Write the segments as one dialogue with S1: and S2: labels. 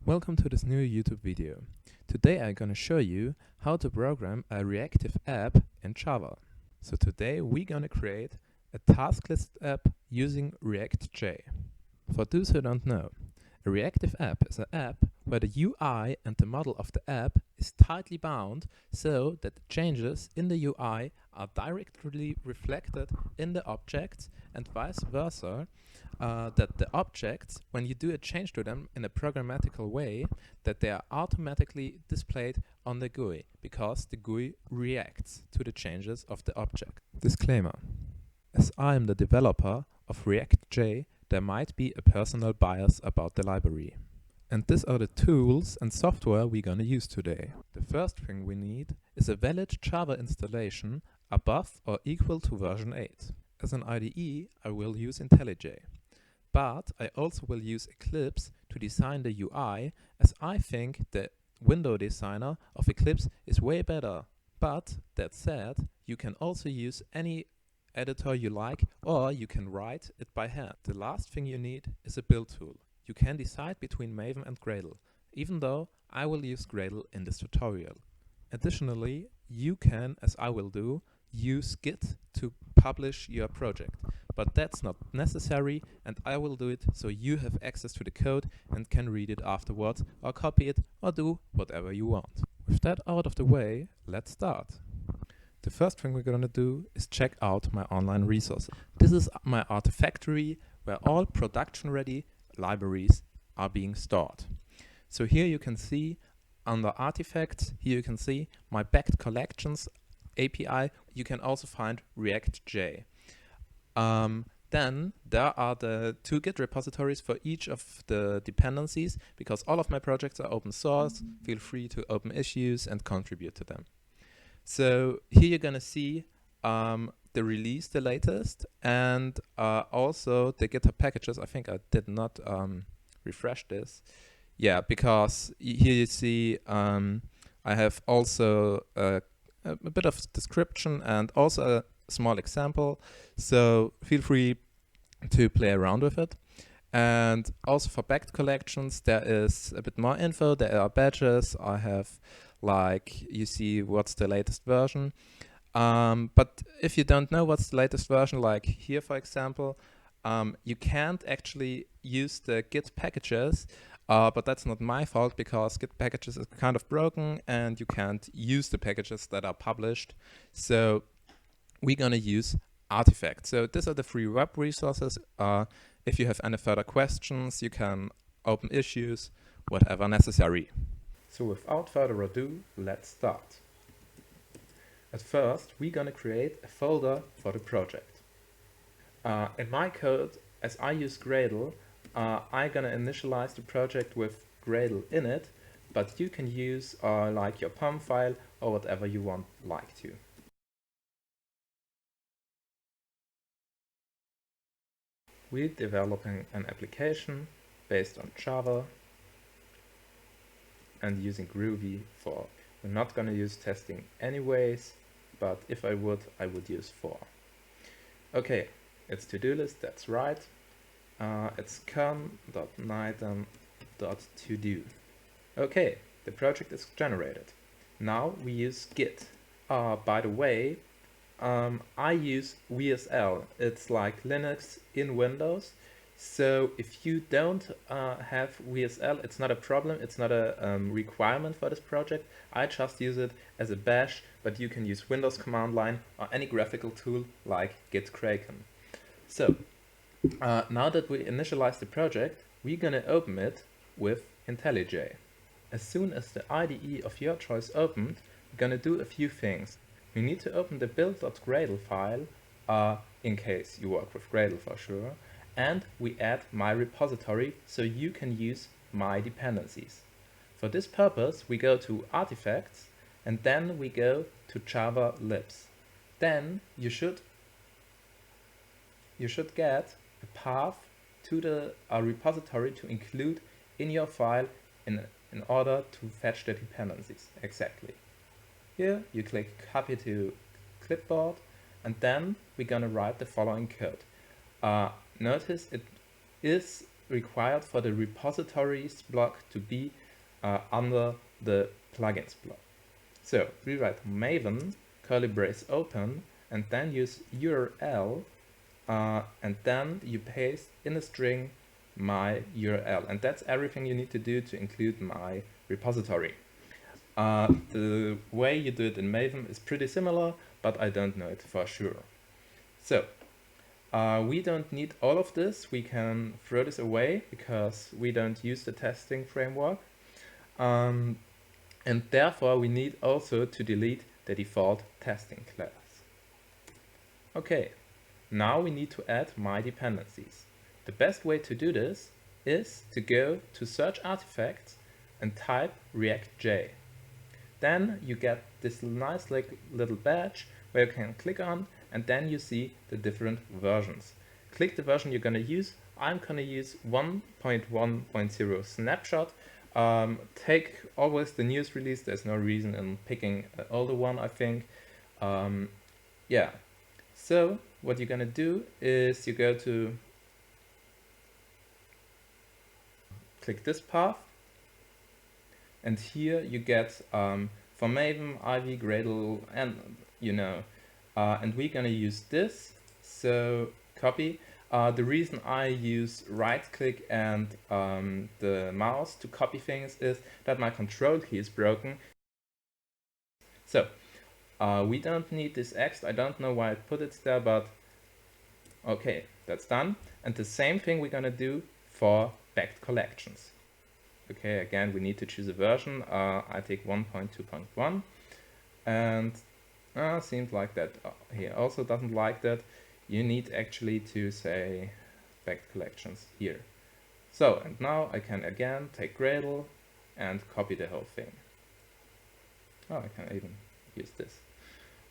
S1: Welcome to this new YouTube video. Today I'm going to show you how to program a reactive app in Java. So today we're going to create a task list app using ReactJ. For those who don't know, a reactive app is an app where the UI and the model of the app is tightly bound so that the changes in the UI are directly reflected in the objects and vice versa, that the objects, when you do a change to them in a programmatical way, that they are automatically displayed on the GUI because the GUI reacts to the changes of the object. Disclaimer: as I am the developer of ReactJ, there might be a personal bias about the library. And these are the tools and software we're gonna use today. The first thing we need is a valid Java installation above or equal to version 8. As an IDE, I will use IntelliJ. But I also will use Eclipse to design the UI, as I think the window designer of Eclipse is way better. But that said, you can also use any editor you like, or you can write it by hand. The last thing you need is a build tool. You can decide between Maven and Gradle, even though I will use Gradle in this tutorial. Additionally, you can, as I will do, use Git to publish your project. But that's not necessary, and I will do it so you have access to the code and can read it afterwards, or copy it, or do whatever you want. With that out of the way, let's start. The first thing we're gonna do is check out my online resources. This is my Artifactory where all production-ready libraries are being stored. So here you can see under artifacts, here you can see my backed collections API. You can also find ReactJ. Then there are the 2 Git repositories for each of the dependencies, because all of my projects are open source. Feel free to open issues and contribute to them. So here you're gonna see the release, the latest, and also the GitHub packages. I think I did not refresh this. Yeah, because here you see I have also a bit of description and also a small example. So feel free to play around with it. And also for backed collections, there is a bit more info. There are badges. I have, like, you see what's the latest version. But if you don't know what's the latest version, like here, for example, you can't actually use the Git packages, but that's not my fault, because Git packages is kind of broken and you can't use the packages that are published. So we're gonna use artifacts. So these are the free web resources. If you have any further questions, you can open issues, whatever necessary. So without further ado, let's start. At first, we're gonna create a folder for the project. In my code, as I use Gradle, I'm gonna initialize the project with Gradle in it, but you can use like your POM file or whatever you want like to. We're developing an application based on Java and using Groovy for. We're not going to use testing anyways, but if I would use for. Okay, it's to-do list, that's right. It's com.nitem.todo. Okay, the project is generated. Now we use Git. By the way, I use WSL. It's like Linux in Windows. So if you don't have WSL, it's not a problem. It's not a requirement for this project. I just use it as a bash, but you can use Windows command line or any graphical tool like Git Kraken. So now that we initialize the project, we're gonna open it with IntelliJ. As soon as the IDE of your choice opened, we're gonna do a few things. We need to open the build.gradle file, in case you work with Gradle for sure, and we add my repository so you can use my dependencies. For this purpose, we go to Artifacts, and then we go to Java libs. Then you should get a path to the repository to include in your file in order to fetch the dependencies. Exactly. Here you click copy to clipboard, and then we're gonna write the following code. Notice it is required for the repositories block to be under the plugins block. So we write maven curly brace open and then use URL and then you paste in a string my URL, and that's everything you need to do to include my repository. The way you do it in Maven is pretty similar, but I don't know it for sure. So we don't need all of this. We can throw this away because we don't use the testing framework. And therefore we need also to delete the default testing class. Okay, now we need to add my dependencies. The best way to do this is to go to search artifacts and type ReactJ. Then you get this nice little badge where you can click on, and then you see the different versions. Click the version you're going to use. I'm going to use 1.1.0 snapshot. Take always the newest release. There's no reason in picking an older one, I think. Yeah. So what you're going to do is you go to click this path, and here you get for Maven, Ivy, Gradle, and and we're gonna use this. So copy. The reason I use right click and the mouse to copy things is that my control key is broken. So we don't need this X. I don't know why I put it there, but okay, that's done. And the same thing we're gonna do for backed collections. Okay, again, we need to choose a version. I take 1.2.1, and seems like that here also doesn't like that. You need actually to say backed collections here. So, and now I can again take Gradle and copy the whole thing. Oh, I can even use this.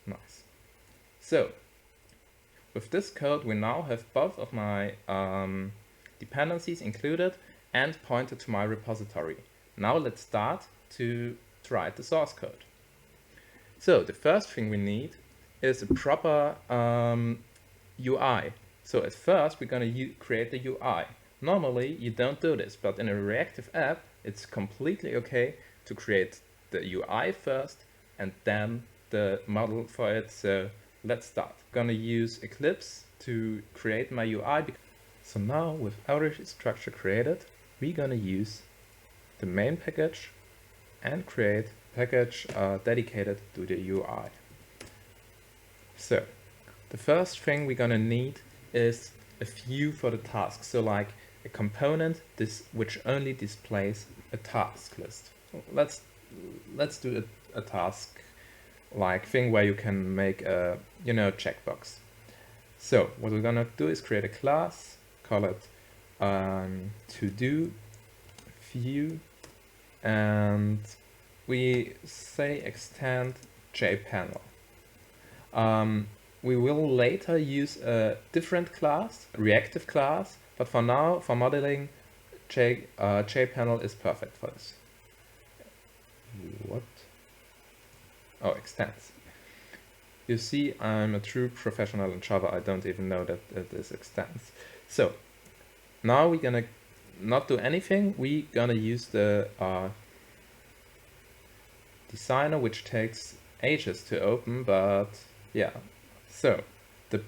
S1: Nice. So, with this code, we now have both of my dependencies included and pointed to my repository. Now let's start to write the source code. So the first thing we need is a proper UI. So at first we're going to create the UI. Normally you don't do this, but in a reactive app it's completely okay to create the UI first and then the model for it. So let's start. I'm going to use Eclipse to create my UI. So now with our structure created, we're going to use the main package and create a package dedicated to the UI. So the first thing we're going to need is a view for the task. So like a component which only displays a task list. Let's do a task like thing where you can make a checkbox. So what we're going to do is create a class, call it to do view, and we say extend jpanel. We will later use a different class, reactive class, but for now, for modeling, jpanel is perfect for this. What? Oh, extends. You see, I'm a true professional in Java. I don't even know that this extends. So now we're gonna not do anything. We're gonna use the designer, which takes ages to open, but yeah. So the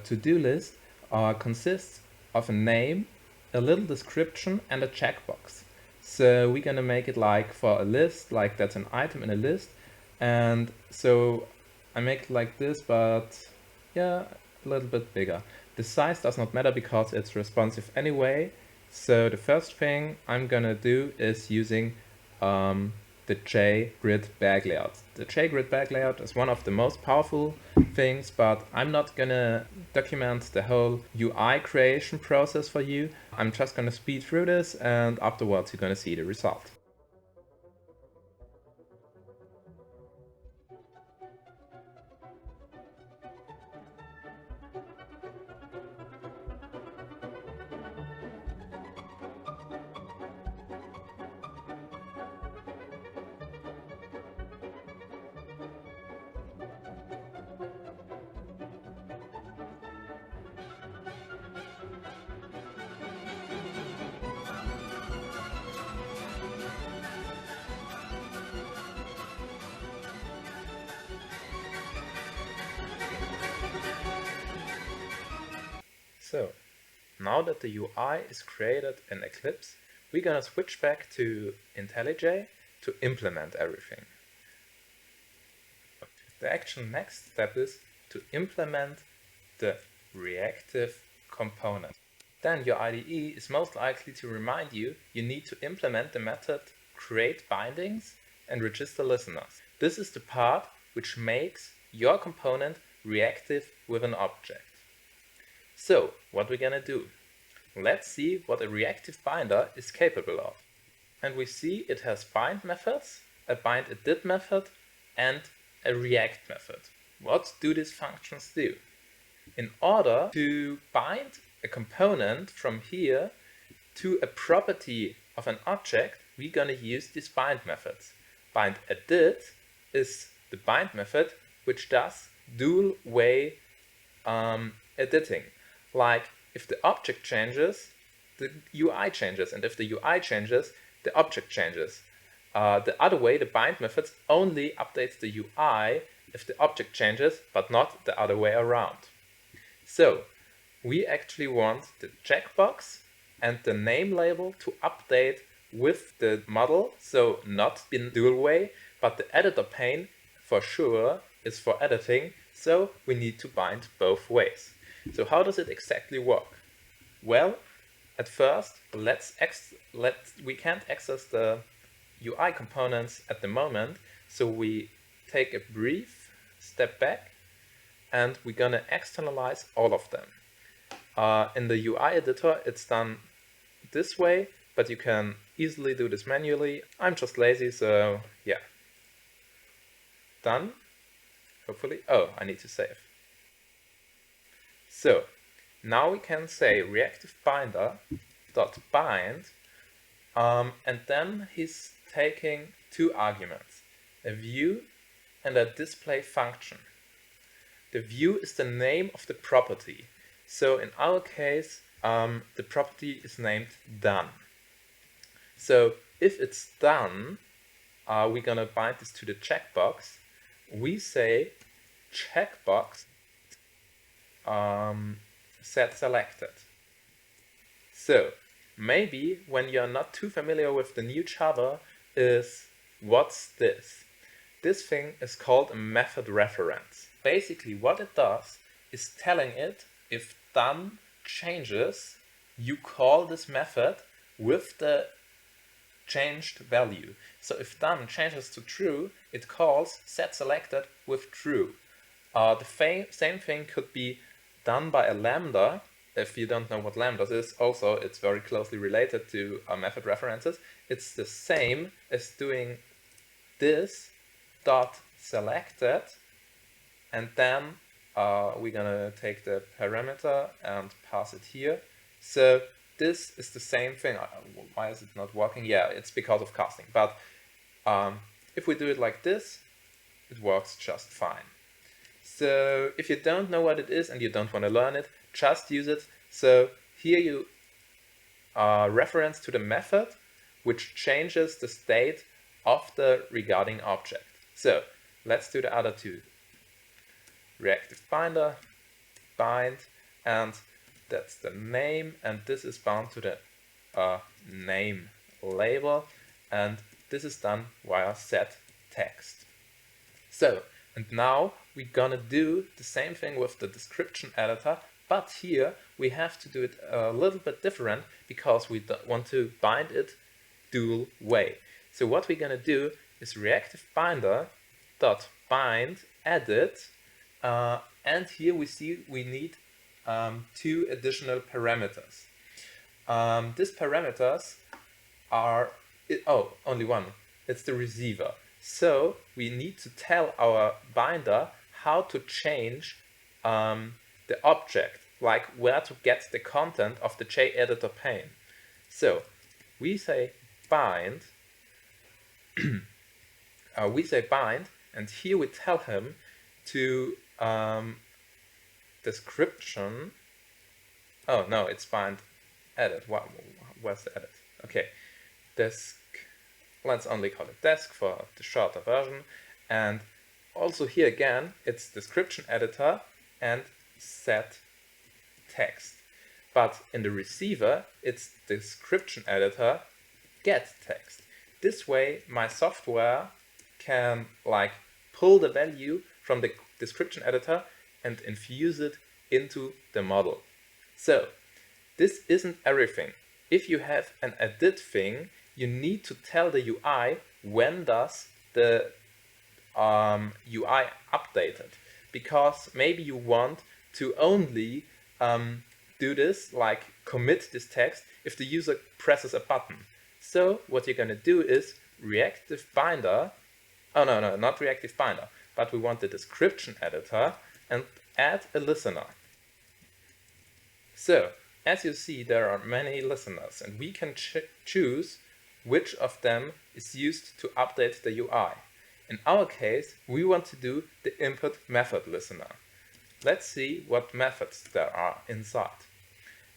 S1: to-do list consists of a name, a little description, and a checkbox. So we're gonna make it like for a list, like that's an item in a list. And so I make it like this, but yeah, a little bit bigger. The size does not matter because it's responsive anyway. So the first thing I'm gonna do is using the JGrid bag layout. The JGrid bag layout is one of the most powerful things, but I'm not gonna document the whole UI creation process for you. I'm just gonna speed through this, and afterwards you're gonna see the result. now that the UI is created in Eclipse, we're gonna switch back to IntelliJ to implement everything. The actual next step is to implement the reactive component. Then your IDE is most likely to remind you need to implement the method createBindings and register listeners. This is the part which makes your component reactive with an object. So, what we're gonna do? Let's see what a reactive binder is capable of. And we see it has bind methods, a bindIdit method, and a react method. What do these functions do? In order to bind a component from here to a property of an object, we're gonna use these bind methods. BindIdit is the bind method which does dual way editing. Like if the object changes, the UI changes, and if the UI changes, the object changes. The other way, the bind methods only updates the UI if the object changes, but not the other way around. So we actually want the checkbox and the name label to update with the model, so not in dual way, but the editor pane for sure is for editing, so we need to bind both ways. So how does it exactly work? Well, at first, we can't access the UI components at the moment, so we take a brief step back and we're gonna externalize all of them. In the UI editor, it's done this way, but you can easily do this manually. I'm just lazy, so yeah. Done, hopefully. Oh, I need to save. So now we can say reactive binder.bind, and then he's taking two arguments, a view and a display function. The view is the name of the property. So in our case, the property is named done. So if it's done, we're gonna bind this to the checkbox. We say checkbox set selected. So maybe when you're not too familiar with the new Java is what's this? This thing is called a method reference. Basically what it does is telling it if done changes, you call this method with the changed value. So if done changes to true, it calls set selected with true. The same thing could be done by a lambda. If you don't know what lambdas is, also it's very closely related to method references. It's the same as doing this dot selected, and then we're gonna take the parameter and pass it here. So this is the same thing. Why is it not working? Yeah, it's because of casting. But if we do it like this, it works just fine. So if you don't know what it is and you don't want to learn it, just use it. So here you reference to the method which changes the state of the regarding object. So let's do the other two. Reactive binder, bind, and that's the name, and this is bound to the name label, and this is done via set text. So, and now we're gonna do the same thing with the description editor, but here we have to do it a little bit different because we want to bind it dual way. So what we're gonna do is reactive binder dot bind edit, and here we see we need two additional parameters. These parameters are only one. It's the receiver. So we need to tell our binder how to change the object, like where to get the content of the JEditor pane. So we say bind, and here we tell him to description. Oh no, it's bind edit. Where's the edit? Okay, desk. Let's only call it desk for the shorter version. And also here again, it's description editor and set text. but in the receiver, it's description editor get text. This way, my software can like pull the value from the description editor and infuse it into the model. So this isn't everything. If you have an edit thing, you need to tell the UI when does the UI updated, because maybe you want to only do this, like commit this text, if the user presses a button. So what you're going to do is reactive binder, oh no, not reactive binder, but we want the description editor and add a listener. So as you see, there are many listeners and we can choose which of them is used to update the UI. In our case, we want to do the input method listener. Let's see what methods there are inside.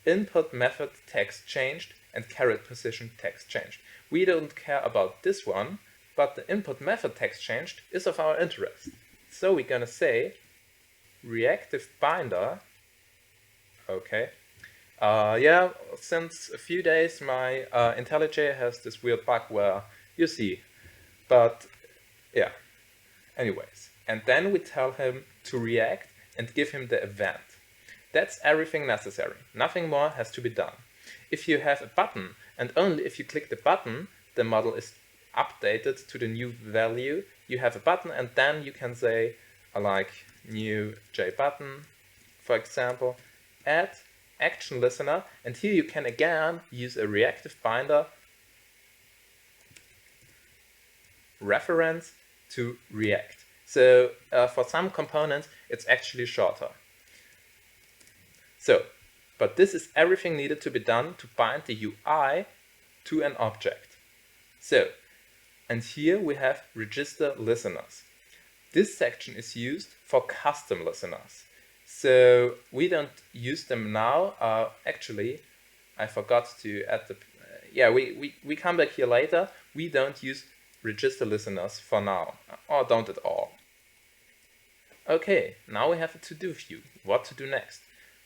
S1: Input method text changed and caret position text changed. We don't care about this one, but the input method text changed is of our interest. So we're gonna say reactive binder. Okay. Yeah, since a few days my IntelliJ has this weird bug where you see, but yeah, anyways. And then we tell him to react and give him the event. That's everything necessary. Nothing more has to be done. If you have a button and only if you click the button, the model is updated to the new value. You have a button and then you can say like new J button, for example, add action listener, and here you can again use a reactive binder reference to react. So for some components it's actually shorter. So, but this is everything needed to be done to bind the UI to an object. So, and here we have register listeners. This section is used for custom listeners. So we don't use them now. Actually, I forgot to add the, yeah, we come back here later. We don't use register listeners for now, or don't at all. Okay, now we have a to-do view. What to do next?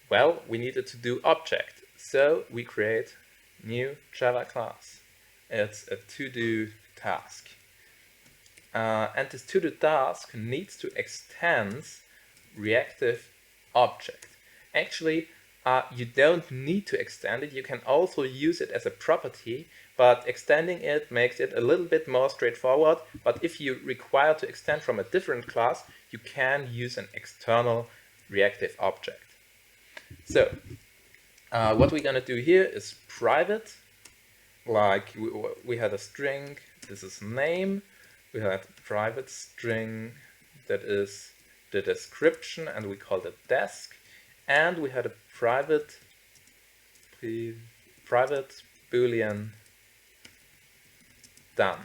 S1: Well, we needed to do object, so we create new Java class. It's a to-do task. And this to-do task needs to extend Reactive Object. Actually, you don't need to extend it. You can also use it as a property, but extending it makes it a little bit more straightforward. But if you require to extend from a different class, you can use an external Reactive Object. So, what we're gonna do here is private, like we had a string, this is name, we had a private string that is the description and we called it desk, and we had a private boolean done.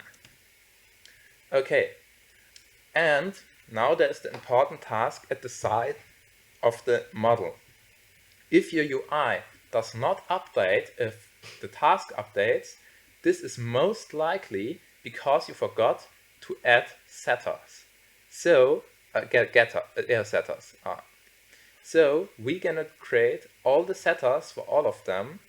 S1: Okay, and now there's the important task at the side of the model. If your UI does not update if the task updates, this is most likely because you forgot to add setters. So, setters. So we're gonna create all the setters for all of them,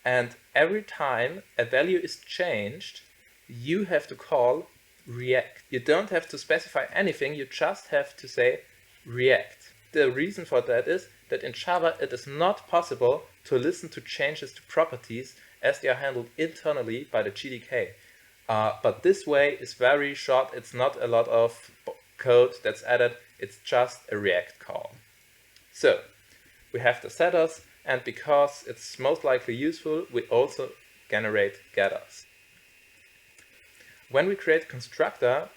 S1: and every time a value is changed, you have to call react. You don't have to specify anything, you just have to say react. The reason for that is that in Java it is not possible to listen to changes to properties as they are handled internally by the GDK. But this way is very short, it's not a lot of code that's added, it's just a React call. So, we have the setters, and because it's most likely useful, we also generate getters. When we create a constructor,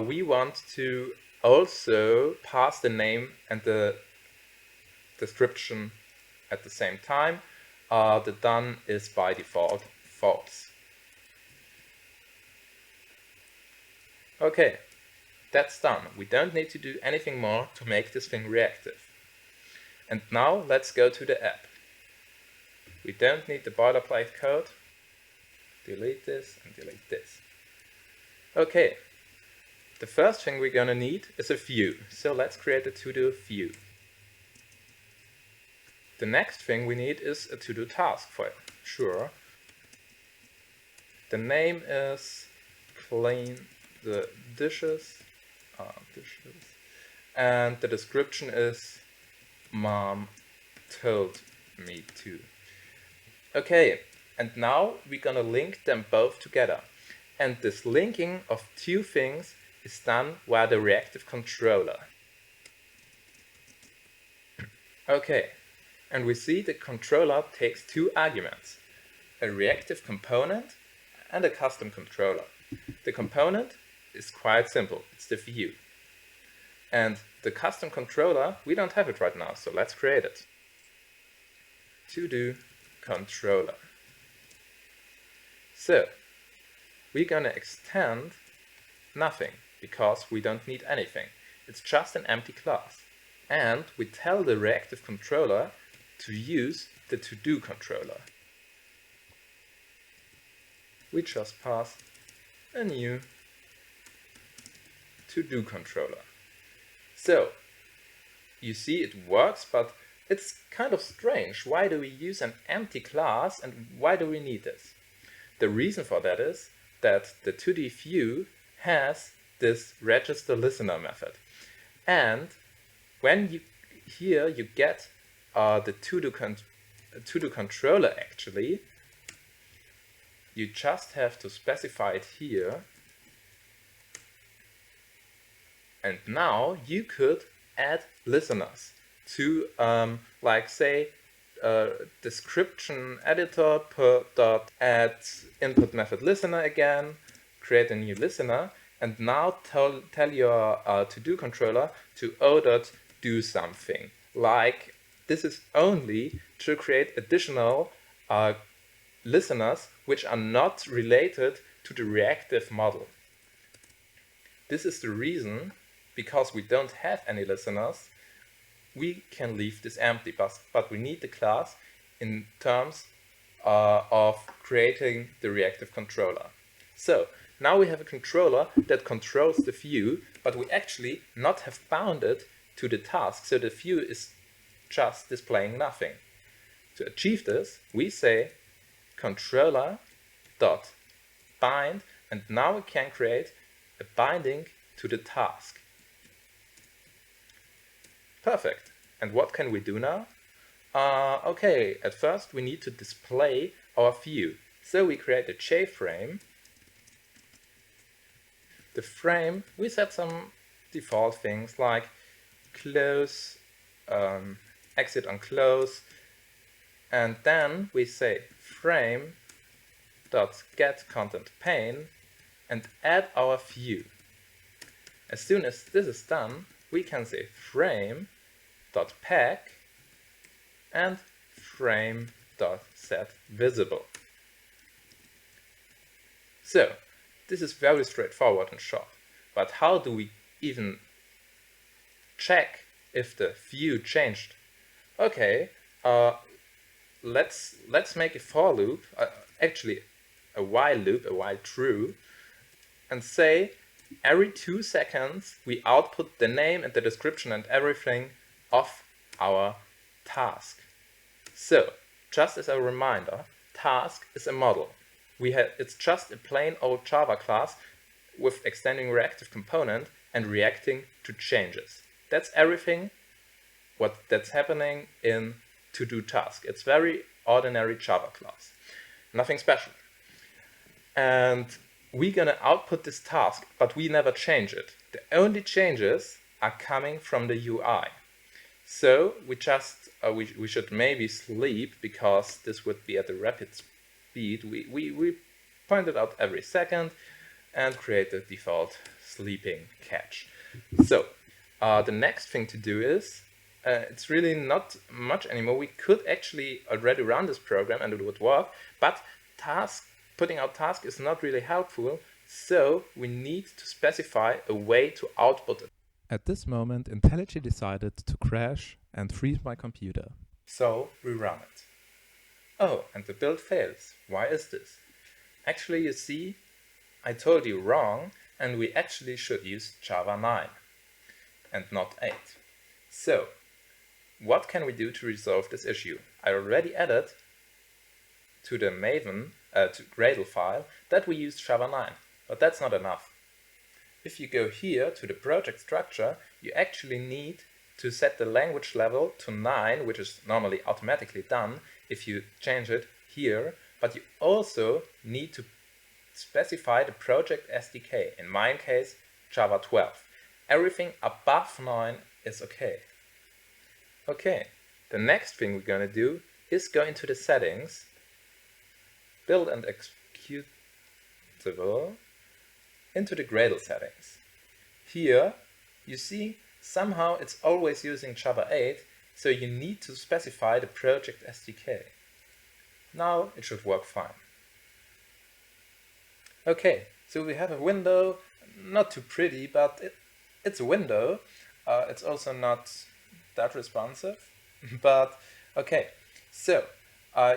S1: we want to also pass the name and the description at the same time. The done is by default false. Okay, that's done. We don't need to do anything more to make this thing reactive. And now let's go to the app. We don't need the boilerplate code. Delete this and delete this. Okay, the first thing we're gonna need is a view. So let's create a to-do view. The next thing we need is a to-do task for it. Sure. The name is clean the dishes. And the description is Mom told me to. Okay, and now we're gonna link them both together. And this linking of two things is done via the reactive controller. Okay, and we see the controller takes two arguments, a reactive component and a custom controller. The component is quite simple, it's the view. And the custom controller, we don't have it right now, so let's create it. To-do controller. So, we're gonna extend nothing, because we don't need anything. It's just an empty class. And we tell the reactive controller to use the to-do controller. We just pass a new to-do controller. So, you see it works, but it's kind of strange. Why do we use an empty class and why do we need this? The reason for that is that the 2D view has this register listener method. And when you get the to-do controller actually, you just have to specify it here. And now you could add listeners to like say description editor add input method listener again, create a new listener, and now tell your to-do controller to do something. Like this is only to create additional listeners which are not related to the reactive model. This is the reason, because we don't have any listeners, we can leave this empty, but we need the class in terms of creating the reactive controller. So now we have a controller that controls the view, but we actually not have bounded to the task, so the view is just displaying nothing. To achieve this, we say controller.bind, and now we can create a binding to the task. Perfect. And what can we do now? Okay, at first we need to display our view. So we create a JFrame. The frame, we set some default things like close, exit on close, and then we say frame.getContentPane and add our view. As soon as this is done, we can say frame.pack and frame.setVisible. So, this is very straightforward and short, but how do we even check if the view changed? Okay, let's make a for loop, actually a while loop, a while true, and say every 2 seconds we output the name and the description and everything of our task. So, just as a reminder, task is a model. It's just a plain old Java class with extending Reactive Component and reacting to changes. That's everything that's happening in to-do task. It's very ordinary Java class. Nothing special. And we're gonna output this task, but we never change it. The only changes are coming from the UI. So we just we should maybe sleep, because this would be at a rapid speed. We point it out every second and create the default sleeping catch. So the next thing to do is, it's really not much anymore. We could actually already run this program and it would work, but putting out task is not really helpful, so we need to specify a way to output it. At this moment, IntelliJ decided to crash and freeze my computer. So we run it. Oh, and the build fails. Why is this? Actually, you see, I told you wrong, and we actually should use Java 9 and not 8. So what can we do to resolve this issue? I already added to the Maven, to Gradle file, that we used Java 9, but that's not enough. If you go here to the project structure, you actually need to set the language level to 9, which is normally automatically done if you change it here, but you also need to specify the project SDK, in my case Java 12. Everything above 9 is okay. Okay, the next thing we're going to do is go into the settings, build and executable, into the Gradle settings. Here you see somehow it's always using Java 8, so you need to specify the project SDK. Now it should work fine. Okay, so we have a window, not too pretty, but it's a window. It's also not that responsive, but okay. So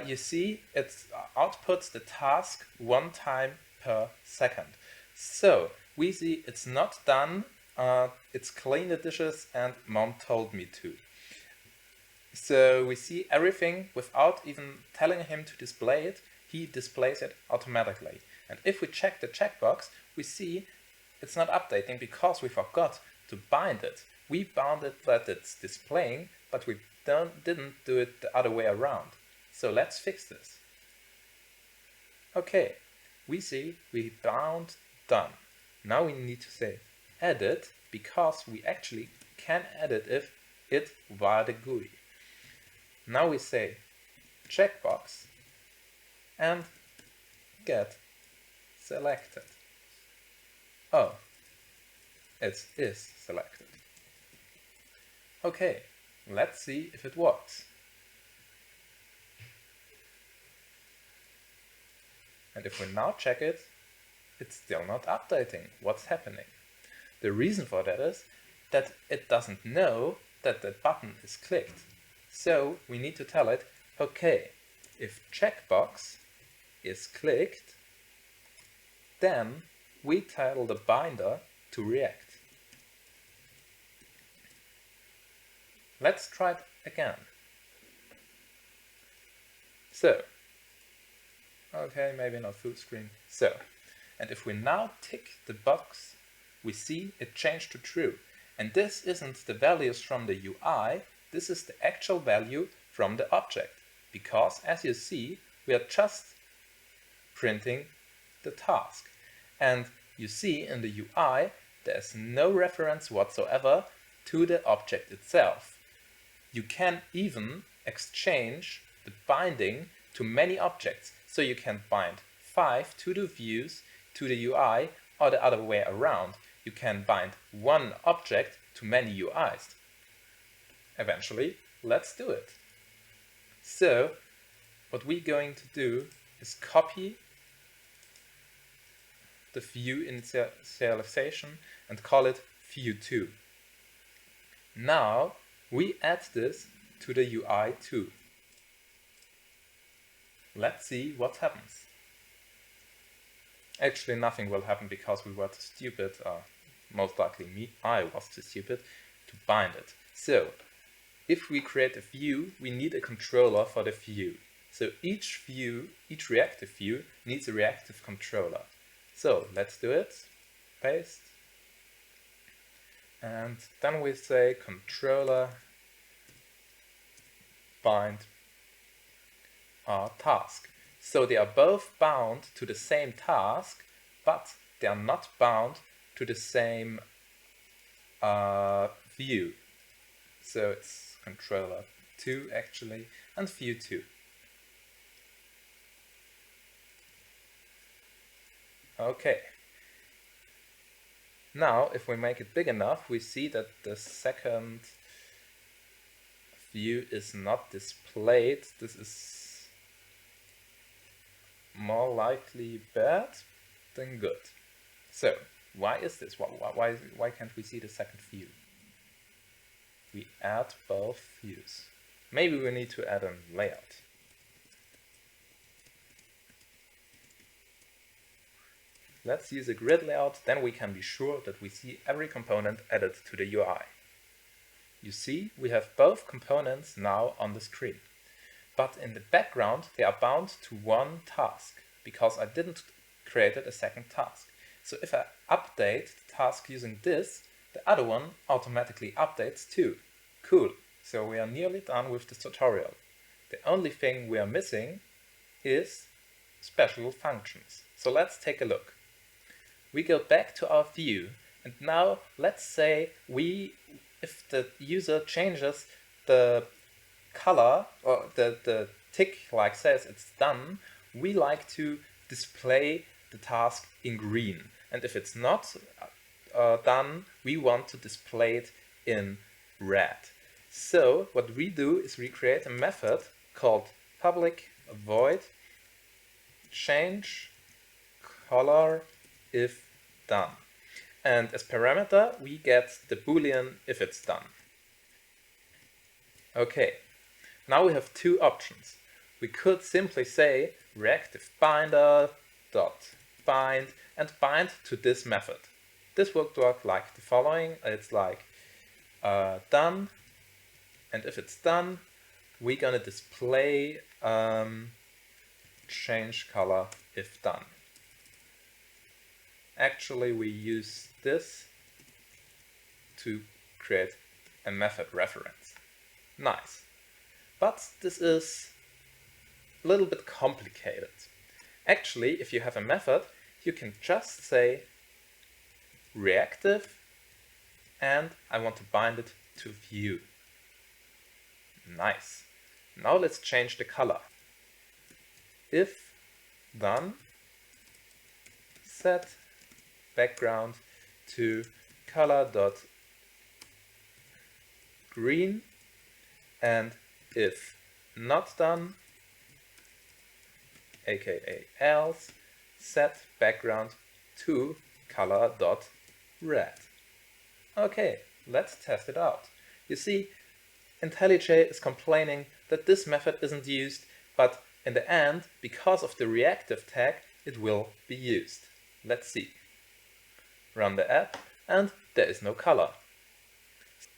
S1: you see it outputs the task 1 time per second. So we see it's not done, it's clean the dishes and mom told me to. So we see everything without even telling him to display it, he displays it automatically. And if we check the checkbox, we see it's not updating because we forgot to bind it. We bound it that it's displaying, but we didn't do it the other way around. So let's fix this. Okay, we see we bound done. Now we need to say edit, because we actually can edit it via the GUI. Now we say checkbox and get selected. Oh, it is selected. Okay, let's see if it works. And if we now check it, it's still not updating. What's happening? The reason for that is that it doesn't know that the button is clicked. So we need to tell it, okay, if checkbox is clicked, then we tell the binder to react. Let's try it again. So, okay, maybe not full screen. So, and if we now tick the box, we see it changed to true. And this isn't the values from the UI, this is the actual value from the object. Because, as you see, we are just printing the task. And you see in the UI, there's no reference whatsoever to the object itself. You can even exchange the binding to many objects. So you can bind 5 to the views to the UI, or the other way around. You can bind 1 object to many UIs. Eventually, let's do it. So, what we're going to do is copy the view initialization and call it view2. Now, we add this to the UI too. Let's see what happens. Actually, nothing will happen because we were too stupid, most likely me, I was too stupid, to bind it. So, if we create a view, we need a controller for the view. So each view, each reactive view needs a reactive controller. So let's do it, paste, and then we say controller bind our task. So they are both bound to the same task, but they are not bound to the same view. So it's controller 2 actually, and view 2. Okay. Now, if we make it big enough, we see that the second view is not displayed. This is more likely bad than good. So, why is this? Why can't we see the second view? We add both views. Maybe we need to add a layout. Let's use a grid layout, then we can be sure that we see every component added to the UI. you see we have both components now on the screen. But in the background they are bound to one task, because I didn't create a second task. So if I update the task using this, the other one automatically updates too. Cool, so we are nearly done with this tutorial. The only thing we are missing is special functions. So let's take a look. We go back to our view, and now let's say if the user changes the color, or the tick like says it's done, we like to display the task in green. And if it's not done, we want to display it in red. So what we do is we create a method called public void change color if done. And as parameter we get the boolean if it's done. Okay, now we have two options. We could simply say reactive binder dot bind and bind to this method. This would work like the following. It's like done, and if it's done we're gonna display change color if done. Actually we use this to create a method reference. Nice. But this is a little bit complicated. Actually, if you have a method, you can just say reactive and I want to bind it to view. Nice. Now let's change the color. If done, set background to color.green, and if not done, aka else, set background to color.red. Okay, let's test it out. You see, IntelliJ is complaining that this method isn't used, but in the end, because of the reactive tag, it will be used. Let's see. Run the app, and there is no color.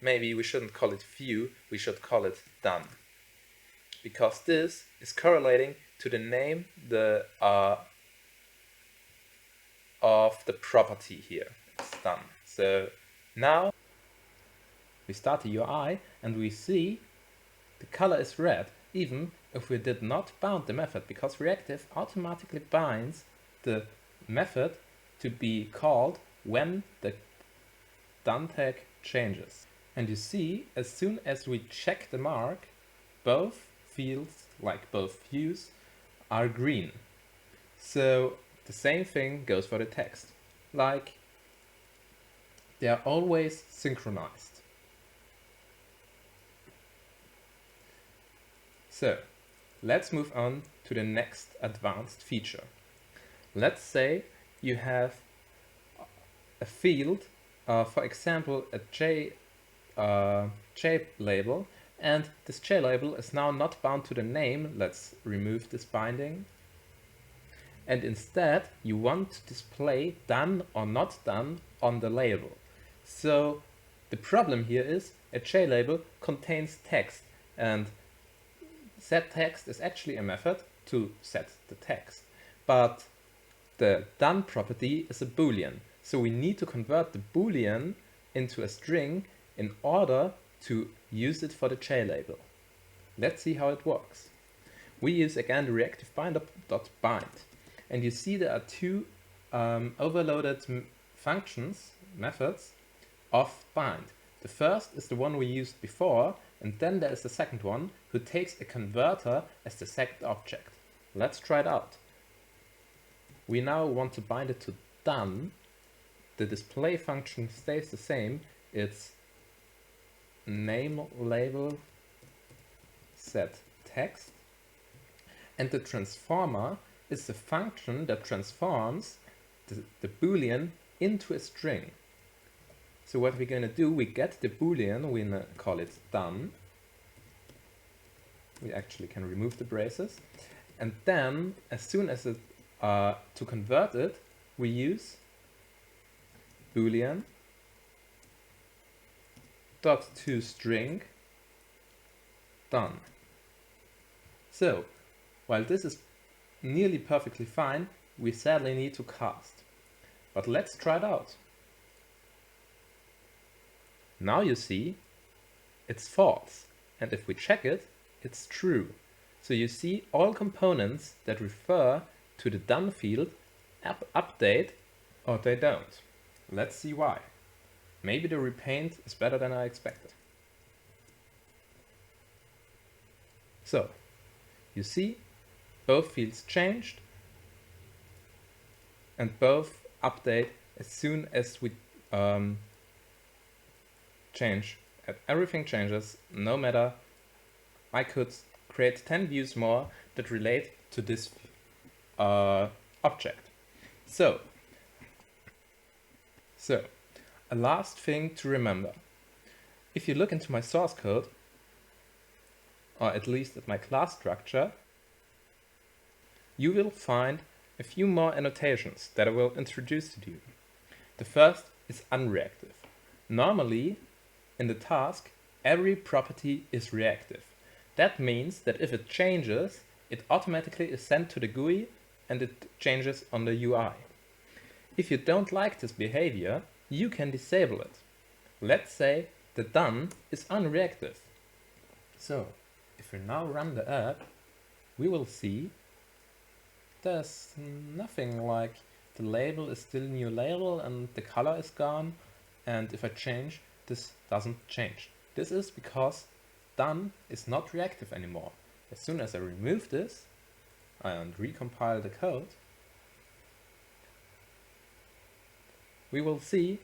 S1: Maybe we shouldn't call it view, we should call it done. Because this is correlating to the name of the property here. It's done. So now we start the UI and we see the color is red, even if we did not bound the method, because Reactive automatically binds the method to be called when the done tag changes. And you see, as soon as we check the mark, both fields, like both views, are green. So the same thing goes for the text. Like, they are always synchronized. So let's move on to the next advanced feature. Let's say you have a field, for example a J label, and this J label is now not bound to the name. Let's remove this binding. And instead you want to display done or not done on the label. So the problem here is a J label contains text, and setText is actually a method to set the text. But the done property is a boolean. So we need to convert the boolean into a string in order to use it for the J label. Let's see how it works. We use again the reactive binder.bind. And you see there are two overloaded functions, methods of bind. The first is the one we used before, and then there is the second one who takes a converter as the second object. Let's try it out. We now want to bind it to done. The display function stays the same. It's name label set text, and the transformer is the function that transforms the boolean into a string. So what we're going to do, we get the boolean, we're going to call it done. We actually can remove the braces, and then as soon as it to convert it, we use boolean .toString done. So, while this is nearly perfectly fine, we sadly need to cast. But let's try it out. Now you see, it's false, and if we check it, it's true. So you see all components that refer to the done field update, or they don't. Let's see why. Maybe the repaint is better than I expected. So, you see, both fields changed, and both update as soon as we change. Everything changes, no matter. I could create 10 views more that relate to this object. So, a last thing to remember. If you look into my source code, or at least at my class structure, you will find a few more annotations that I will introduce to you. The first is unreactive. Normally, in the task, every property is reactive. That means that if it changes, it automatically is sent to the GUI and it changes on the UI. If you don't like this behavior, you can disable it. Let's say the done is unreactive. So, if we now run the app, we will see there's nothing like the label is still new label and the color is gone, and if I change, this doesn't change. This is because done is not reactive anymore. As soon as I remove this and recompile the code, we will see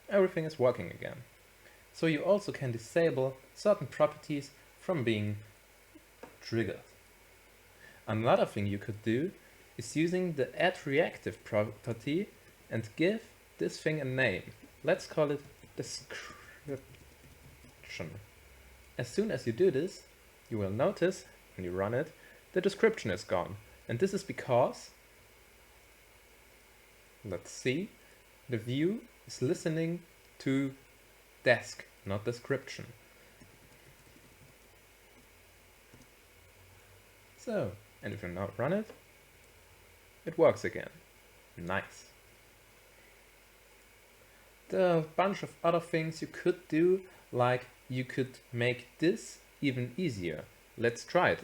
S1: everything is working again. So you also can disable certain properties from being triggered. Another thing you could do is using the addReactive property and give this thing a name. Let's call it description. As soon as you do this, you will notice when you run it, the description is gone. And this is because, let's see, the view is listening to desk, not description. So, and if you now run it, it works again. Nice. There are a bunch of other things you could do, like you could make this even easier. Let's try it.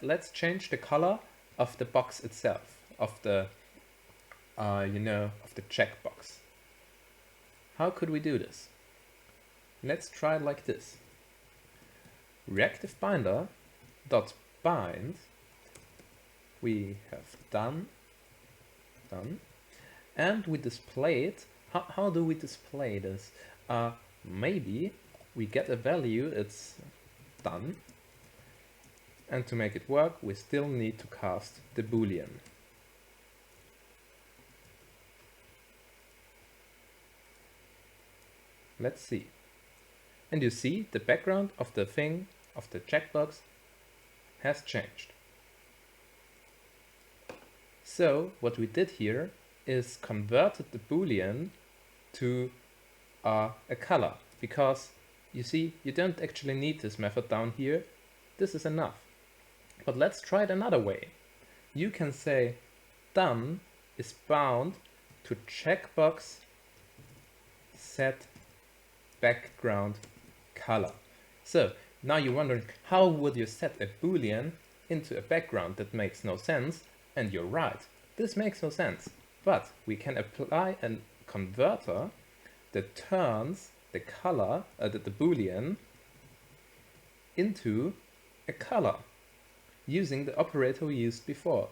S1: Let's change the color of the box itself, of the, of the checkbox. How could we do this? Let's try it like this. Reactive binder dot bind. We have done, and we display it. How do we display this? Maybe we get a value, it's done, and to make it work, we still need to cast the boolean. Let's see. And you see the background of the thing, of the checkbox, has changed. So what we did here is converted the boolean to a color, because you see, you don't actually need this method down here. This is enough. But let's try it another way. You can say done is bound to checkbox set background color. So now you're wondering, how would you set a boolean into a background? That makes no sense. And you're right, this makes no sense. But we can apply a converter that turns the color, the boolean, into a color using the operator we used before.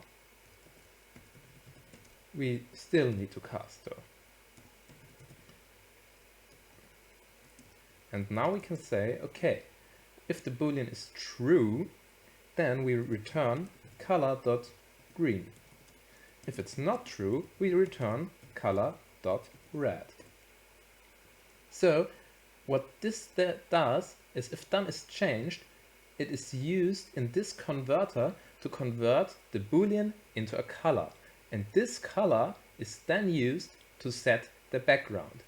S1: We still need to cast though. And now we can say, okay, if the boolean is true, then we return color.green. If it's not true, we return color.red. So what this does is, if done is changed, it is used in this converter to convert the boolean into a color. And this color is then used to set the background.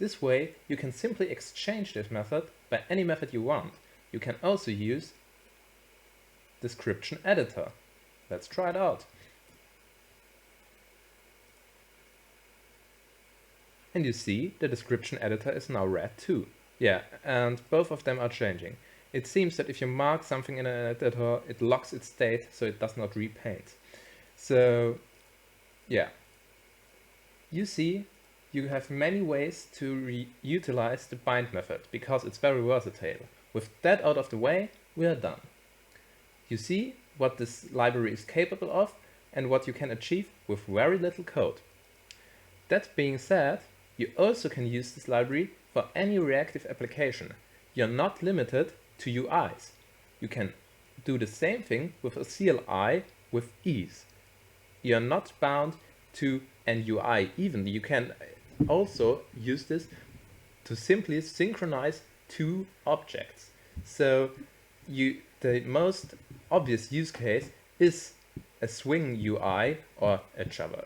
S1: This way you can simply exchange this method by any method you want. You can also use description editor. Let's try it out. And you see the description editor is now red too. Yeah, and both of them are changing. It seems that if you mark something in an editor, it locks its state so it does not repaint. So yeah, you see you have many ways to utilize the bind method because it's very versatile. With that out of the way, we are done. You see what this library is capable of and what you can achieve with very little code. That being said, you also can use this library for any reactive application. You're not limited to UIs. You can do the same thing with a CLI with ease. You're not bound to an UI even. You can also use this to simply synchronize two objects. So the most obvious use case is a Swing UI or a Java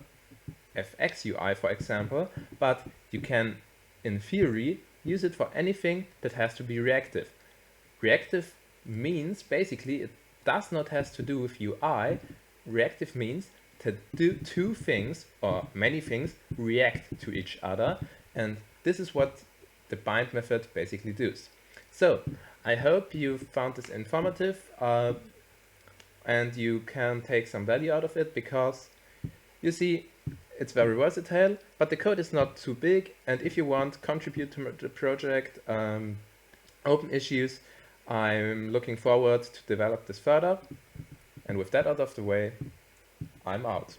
S1: FX UI, for example, but you can, in theory, use it for anything that has to be reactive. Reactive means basically it does not have to do with UI. Reactive means that two things or many things react to each other, and this is what the bind method basically does. So I hope you found this informative and you can take some value out of it, because you see it's very versatile, but the code is not too big, and if you want contribute to the project, open issues, I'm looking forward to develop this further. And with that out of the way, I'm out.